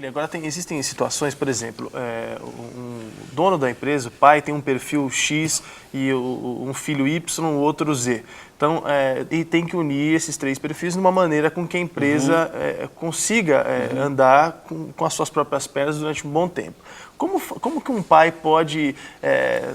William, agora existem situações, por exemplo, um dono da empresa, o pai tem um perfil X e um filho Y, o outro Z. Então, e tem que unir esses três perfis de uma maneira com que a empresa consiga andar com as suas próprias pernas durante um bom tempo. Como que um pai pode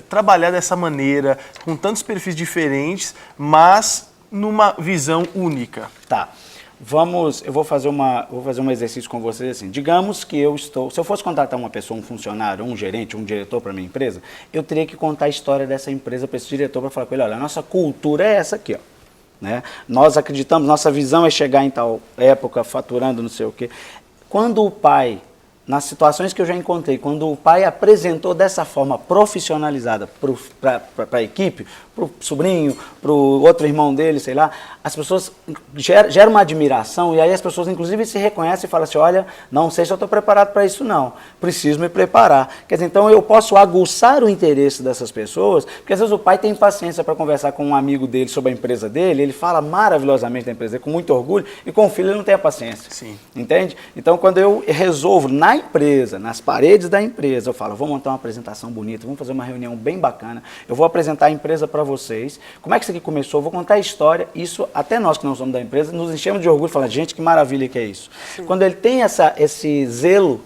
trabalhar dessa maneira, com tantos perfis diferentes, mas numa visão única? Tá. Eu vou fazer um exercício com vocês assim. Digamos que se eu fosse contratar uma pessoa, um funcionário, um gerente, um diretor para minha empresa, eu teria que contar a história dessa empresa para esse diretor, para falar com ele, olha, a nossa cultura é essa aqui, ó. Né? Nós acreditamos, nossa visão é chegar em tal época faturando não sei o quê. Quando o pai, nas situações que eu já encontrei, quando o pai apresentou dessa forma profissionalizada para a equipe, para o sobrinho, para o outro irmão dele, sei lá, as pessoas geram uma admiração e aí as pessoas inclusive se reconhecem e falam assim, olha, não sei se eu estou preparado para isso não, preciso me preparar. Quer dizer, então eu posso aguçar o interesse dessas pessoas, porque às vezes o pai tem paciência para conversar com um amigo dele sobre a empresa dele, ele fala maravilhosamente da empresa dele, com muito orgulho, e com o filho ele não tem a paciência. Sim. Entende? Então quando eu resolvo na empresa, nas paredes da empresa, eu falo, vou montar uma apresentação bonita, vamos fazer uma reunião bem bacana, eu vou apresentar a empresa para vocês, como é que isso aqui começou, vou contar a história, isso até nós que não somos da empresa, nos enchemos de orgulho, falando, gente, que maravilha que é isso. Sim. Quando ele tem esse zelo,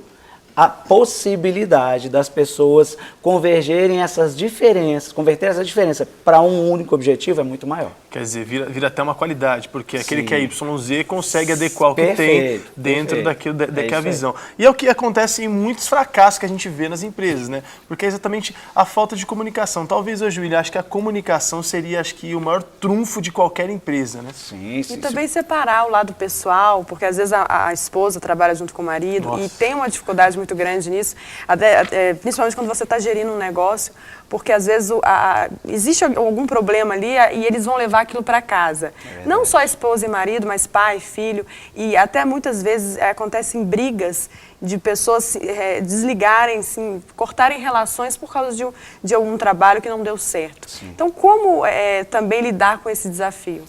a possibilidade das pessoas converter essas diferenças para um único objetivo é muito maior. Quer dizer, vira até uma qualidade, porque aquele que é YZ consegue adequar o que tem dentro daquilo que é a visão. E é o que acontece em muitos fracassos que a gente vê nas empresas, né? Porque é exatamente a falta de comunicação. Talvez hoje, William, acho que a comunicação seria, o maior trunfo de qualquer empresa, né? Sim. E também separar o lado pessoal, porque às vezes a esposa trabalha junto com o marido. Nossa. E tem uma dificuldade muito grande nisso, principalmente quando você está gerindo um negócio, porque às vezes existe algum problema ali e eles vão levar aquilo para casa. Não só esposa e marido, mas pai, filho, e até muitas vezes acontecem brigas de pessoas desligarem, assim, cortarem relações por causa de algum trabalho que não deu certo. Sim. Então, como também lidar com esse desafio?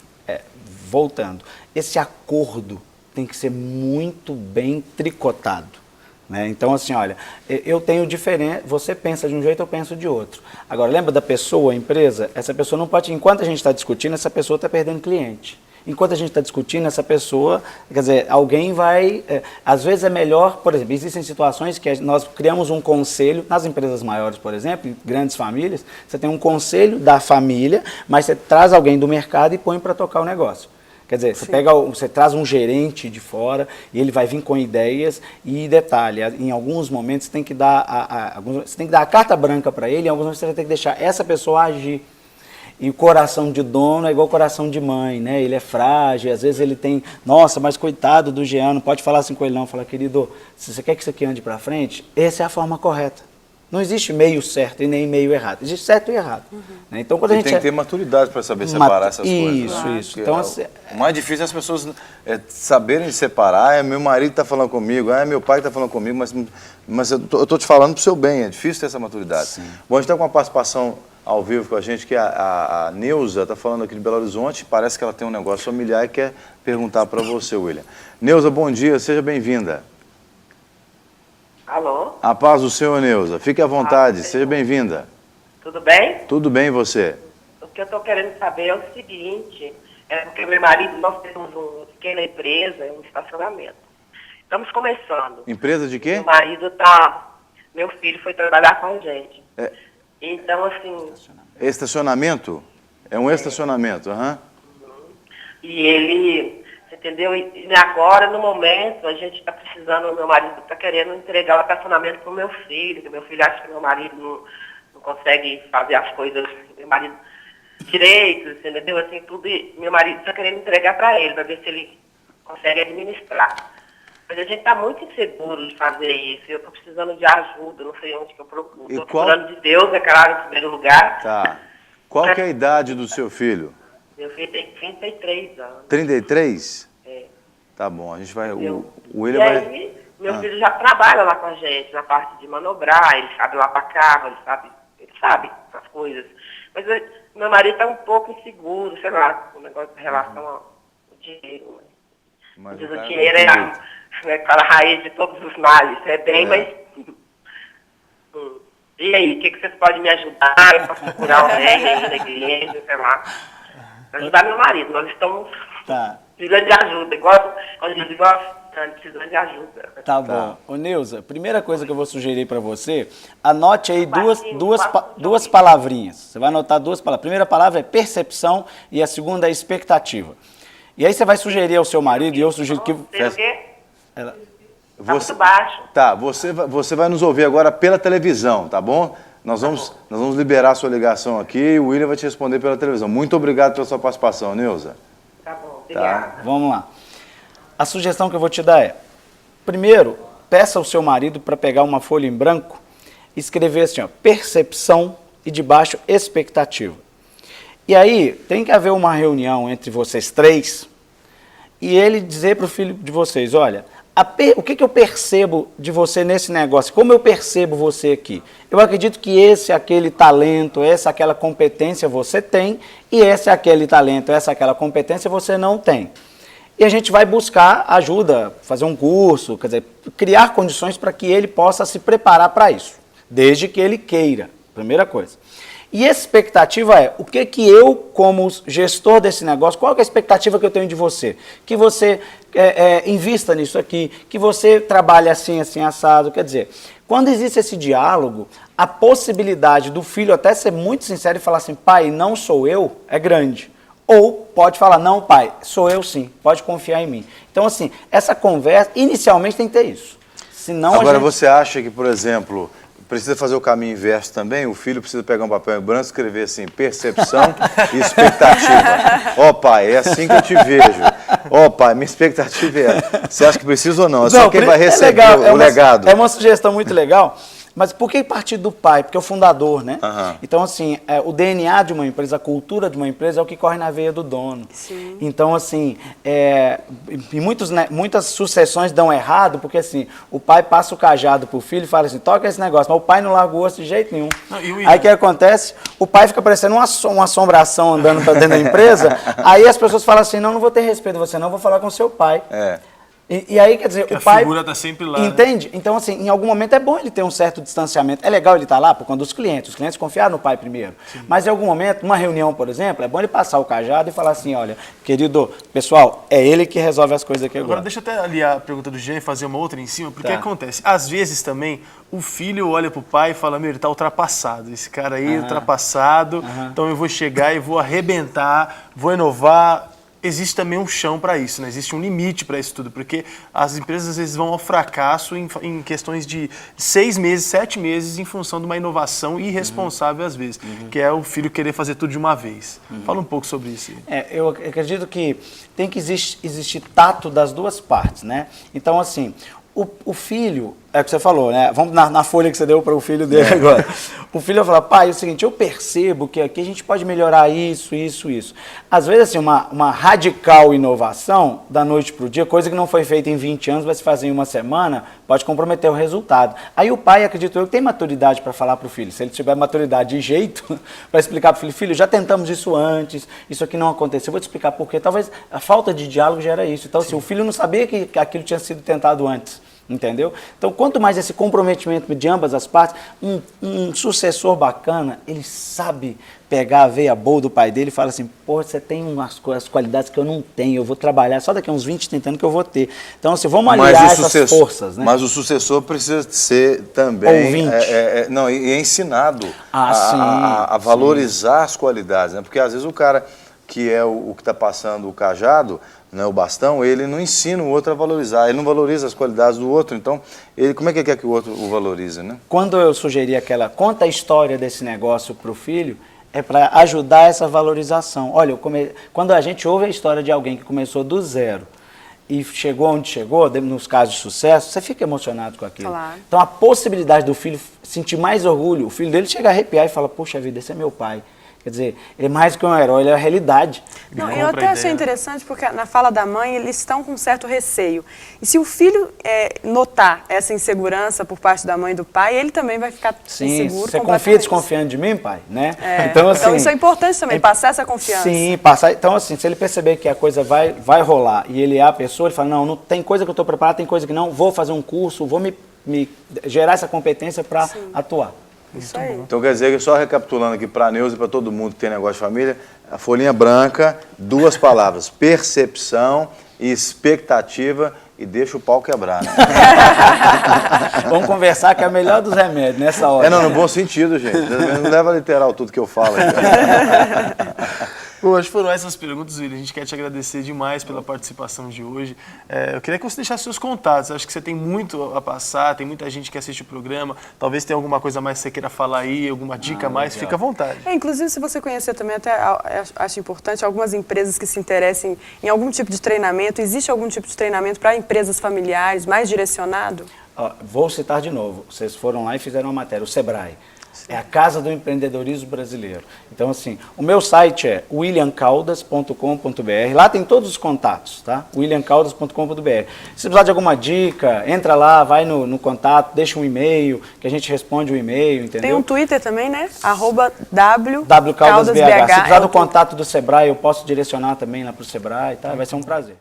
Voltando, esse acordo tem que ser muito bem tricotado. Então, assim, olha, eu tenho diferença, você pensa de um jeito, eu penso de outro. Agora, lembra da pessoa, a empresa? Essa pessoa não pode, enquanto a gente está discutindo, essa pessoa está perdendo cliente. Enquanto a gente está discutindo, essa pessoa, quer dizer, alguém vai, às vezes é melhor, por exemplo, existem situações que nós criamos um conselho, nas empresas maiores, por exemplo, em grandes famílias, você tem um conselho da família, mas você traz alguém do mercado e põe para tocar o negócio. Quer dizer, você traz um gerente de fora e ele vai vir com ideias e detalhe, em alguns momentos você tem que dar a carta branca para ele, em alguns momentos você vai ter que deixar essa pessoa agir. E o coração de dono é igual coração de mãe, né? Ele é frágil, às vezes ele tem, nossa, mas coitado do Jean, não pode falar assim com ele não, fala, querido, se você quer que isso aqui ande para frente, essa é a forma correta. Não existe meio certo e nem meio errado. Existe certo e errado. Então, quando a gente tem que ter maturidade para saber separar essas coisas. Isso. Então, o mais difícil é as pessoas saberem separar. Meu marido está falando comigo, meu pai está falando comigo, mas eu estou te falando para o seu bem. É difícil ter essa maturidade. Sim. Bom, a gente está com uma participação ao vivo com a gente, que a Neuza está falando aqui de Belo Horizonte. Parece que ela tem um negócio familiar e quer perguntar para você, William. Neuza, bom dia, seja bem-vinda. Alô? A paz do Senhor, Neuza. Fique à vontade, seja bem-vinda. Tudo bem? Tudo bem, e você? O que eu estou querendo saber é o seguinte, porque meu marido, nós temos uma pequena empresa, um estacionamento. Estamos começando. Empresa de quê? Meu filho foi trabalhar com a gente. Então, assim... Estacionamento? É um estacionamento, E ele... Entendeu? E agora, no momento, a gente está precisando, meu marido está querendo entregar o estacionamento para o meu filho, que meu filho acha que meu marido não consegue fazer as coisas, meu marido direitos, entendeu? Assim, tudo, e meu marido está querendo entregar para ele, para ver se ele consegue administrar. Mas a gente está muito inseguro de fazer isso, eu estou precisando de ajuda, não sei onde que eu procuro. Estou procurando de Deus, é claro, em primeiro lugar. Tá. Qual que é a idade do seu filho? Meu filho tem 33 anos. 33? Tá bom, a gente vai... O William vai... Meu filho já trabalha lá com a gente, na parte de manobrar, ele sabe lavar carro, ele sabe as coisas. Mas meu marido está um pouco inseguro, sei lá, com o negócio em relação ao dinheiro. Mas o dinheiro né, para a raiz de todos os males. É bem, mas... E aí, o que vocês podem me ajudar? Eu posso procurar alguém aí na igreja, sei lá. Ajudar meu marido. Nós estamos precisando de ajuda. Igual precisando de ajuda. Tá bom. Ô, Neuza, primeira coisa que eu vou sugerir para você, anote aí duas palavrinhas. Você vai anotar duas palavras. A primeira palavra é percepção e a segunda é expectativa. E aí você vai sugerir ao seu marido, e eu sugiro que... Sei o quê? Ela... Tá muito baixo. Tá, você vai nos ouvir agora pela televisão, tá bom? Nós vamos liberar a sua ligação aqui e o William vai te responder pela televisão. Muito obrigado pela sua participação, Neuza. Tá bom, obrigada. Vamos lá. A sugestão que eu vou te dar é, primeiro, peça ao seu marido para pegar uma folha em branco e escrever assim, ó, percepção e debaixo expectativa. E aí, tem que haver uma reunião entre vocês três e ele dizer para o filho de vocês, olha, o que eu percebo de você nesse negócio? Como eu percebo você aqui? Eu acredito que esse, aquele talento, essa, aquela competência você tem e esse, aquele talento, essa, aquela competência você não tem. E a gente vai buscar ajuda, fazer um curso, quer dizer, criar condições para que ele possa se preparar para isso, desde que ele queira, primeira coisa. E a expectativa é, o que eu, como gestor desse negócio, qual é a expectativa que eu tenho de você? Que você invista nisso aqui, que você trabalhe assim, assim, assado. Quer dizer, quando existe esse diálogo, a possibilidade do filho até ser muito sincero e falar assim, pai, não sou eu, é grande. Ou pode falar, não, pai, sou eu sim, pode confiar em mim. Então, assim, essa conversa, inicialmente tem que ter isso. Senão agora, você acha que, por exemplo... Precisa fazer o caminho inverso também? O filho precisa pegar um papel em branco e escrever assim, percepção e expectativa. Ó, pai, é assim que eu te vejo. Ó, pai, minha expectativa é essa. Você acha que precisa ou não? É só quem vai receber o legado. É uma sugestão muito legal. Mas por que partir do pai? Porque é o fundador, né? Uhum. Então, assim, o DNA de uma empresa, a cultura de uma empresa é o que corre na veia do dono. Sim. Então, assim, muitas sucessões dão errado, porque, assim, o pai passa o cajado pro filho e fala assim, toca esse negócio, mas o pai não larga o osso de jeito nenhum. Não, aí o que acontece? O pai fica parecendo uma assombração andando pra dentro da empresa, aí as pessoas falam assim, não vou ter respeito de você, não, vou falar com seu pai. E aí, quer dizer, que o a pai... figura está sempre lá. Entende? Né? Então, assim, em algum momento é bom ele ter um certo distanciamento. É legal ele estar lá por conta dos clientes. Os clientes confiaram no pai primeiro. Sim. Mas em algum momento, numa reunião, por exemplo, é bom ele passar o cajado e falar assim, olha, querido, pessoal, é ele que resolve as coisas aqui agora. Agora, deixa eu até aliar a pergunta do Jean e fazer uma outra em cima, porque acontece, às vezes também, o filho olha pro pai e fala, meu, ele tá ultrapassado, esse cara aí é ultrapassado, então eu vou chegar e vou arrebentar, vou inovar. Existe também um chão para isso, né? Existe um limite para isso tudo, porque as empresas às vezes vão ao fracasso em questões de 6 meses, 7 meses, em função de uma inovação irresponsável às vezes, que é o filho querer fazer tudo de uma vez. Fala um pouco sobre isso. Eu acredito que tem que existir tato das duas partes, né? Então, assim, o filho, é o que você falou, né? Vamos na folha que você deu para o filho dele agora. O filho vai falar, pai, é o seguinte, eu percebo que aqui a gente pode melhorar isso, isso, isso. Às vezes, assim, uma radical inovação, da noite para o dia, coisa que não foi feita em 20 anos, vai se fazer em uma semana, pode comprometer o resultado. Aí o pai, acredito eu, tem maturidade para falar para o filho. Se ele tiver maturidade de jeito, para explicar para o filho, filho, já tentamos isso antes, isso aqui não aconteceu, vou te explicar por quê. Talvez a falta de diálogo gera isso. Então, assim, o filho não sabia que aquilo tinha sido tentado antes. Entendeu? Então, quanto mais esse comprometimento de ambas as partes, um sucessor bacana, ele sabe pegar a veia boa do pai dele e fala assim, pô, você tem umas qualidades que eu não tenho, eu vou trabalhar só daqui a uns 20, 30 anos que eu vou ter. Então, assim, vamos aliar essas forças, né? Mas o sucessor precisa ser também... Ouvinte. E é ensinado a valorizar as qualidades, né? Porque às vezes o cara que é o que está passando o cajado, né, o bastão, ele não ensina o outro a valorizar, ele não valoriza as qualidades do outro, então, como é que quer que o outro o valorize, né? Quando eu sugeri conta a história desse negócio para o filho, é para ajudar essa valorização. Olha, quando a gente ouve a história de alguém que começou do zero e chegou onde chegou, nos casos de sucesso, você fica emocionado com aquilo. Claro. Então, a possibilidade do filho sentir mais orgulho, o filho dele chega a arrepiar e fala, poxa vida, esse é meu pai. Quer dizer, ele é mais que um herói, ele é a realidade. Não, eu até achei interessante porque na fala da mãe eles estão com um certo receio. E se o filho notar essa insegurança por parte da mãe e do pai, ele também vai ficar inseguro. Você confia desconfiando de mim, pai? Né? Então isso é importante também, passar essa confiança. Sim, passar. Então, assim, se ele perceber que a coisa vai rolar e ele é a pessoa, ele fala, não tem coisa que eu estou preparado, tem coisa que não, vou fazer um curso, vou me gerar essa competência para atuar. Isso aí. Então quer dizer que, só recapitulando aqui para a Neuza e para todo mundo que tem negócio de família, a folhinha branca, 2 palavras, percepção e expectativa, e deixa o pau quebrar. Né? Vamos conversar, que é o melhor dos remédios nessa hora. Não, no bom sentido, gente. Não leva literal tudo que eu falo. Bom, acho que foram essas perguntas, William. A gente quer te agradecer demais pela participação de hoje. Eu queria que você deixasse seus contatos. Acho que você tem muito a passar, tem muita gente que assiste o programa. Talvez tenha alguma coisa mais que você queira falar aí, alguma dica a mais, fica à vontade. Inclusive, se você conhecer também, até acho importante, algumas empresas que se interessem em algum tipo de treinamento. Existe algum tipo de treinamento para empresas familiares, mais direcionado? Vou citar de novo. Vocês foram lá e fizeram uma matéria, o Sebrae. É a casa do empreendedorismo brasileiro. Então, assim, o meu site é williamcaldas.com.br. Lá tem todos os contatos, tá? williamcaldas.com.br. Se precisar de alguma dica, entra lá, vai no contato, deixa um e-mail, que a gente responde o e-mail, entendeu? Tem um Twitter também, né? @wcaldasbh. Se precisar do contato do Sebrae, eu posso direcionar também lá para o Sebrae, tá? Vai ser um prazer.